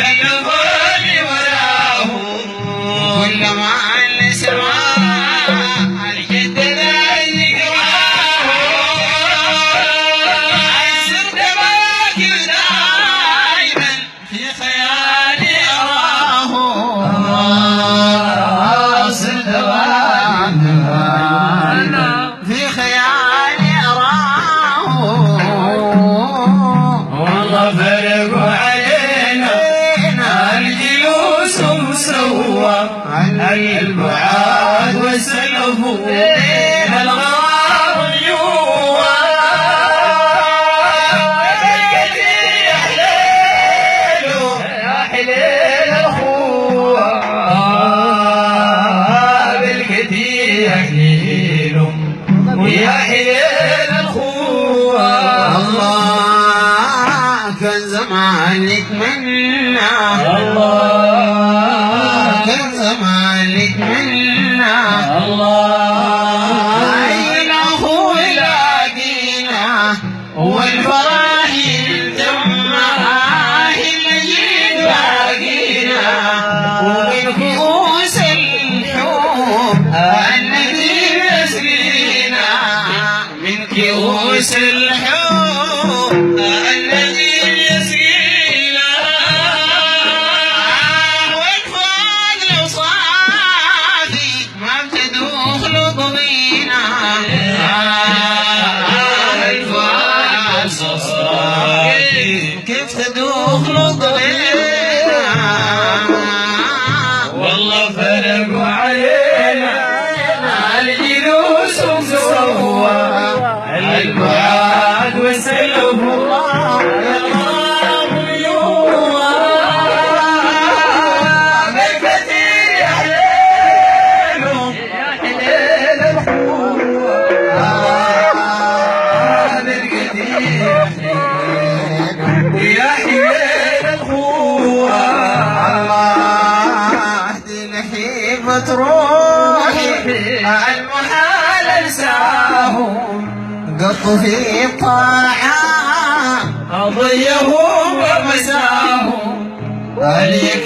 سلفوني وراهم كلما السماء الجدنا ذكراهم عسر دواكب دائما في خيالي أراهم عسر دواكب في خيالي أراهم والله فرقوا علينا الجلوس مسوى البعاد والسلف بين الغار والجوى بالكثير حليل يا حليل الخوى بالكثير حليل ويا حليل الخوى الله كان زمانك منا الله كان زمانك منا الله عين أخو لاقينا والفرح الجمعة المجيد باقينا ومن كؤوس الحب الذي يسرينا من كؤوس الحب الذي يسرينا والفضل صافي ما بتدوخ لقضينا الفضل صافي كيف تدوخ لقضينا والله فرقوا علينا الجلوس مسوى البعاد والسلف الله يرام يوى بالكثير يا حليل يا حليل الخوى بالكثير يا حليل الخوى الله تلحيفة روحي المحال انساهم قط في الطاعة أضيهم ومساهم عليك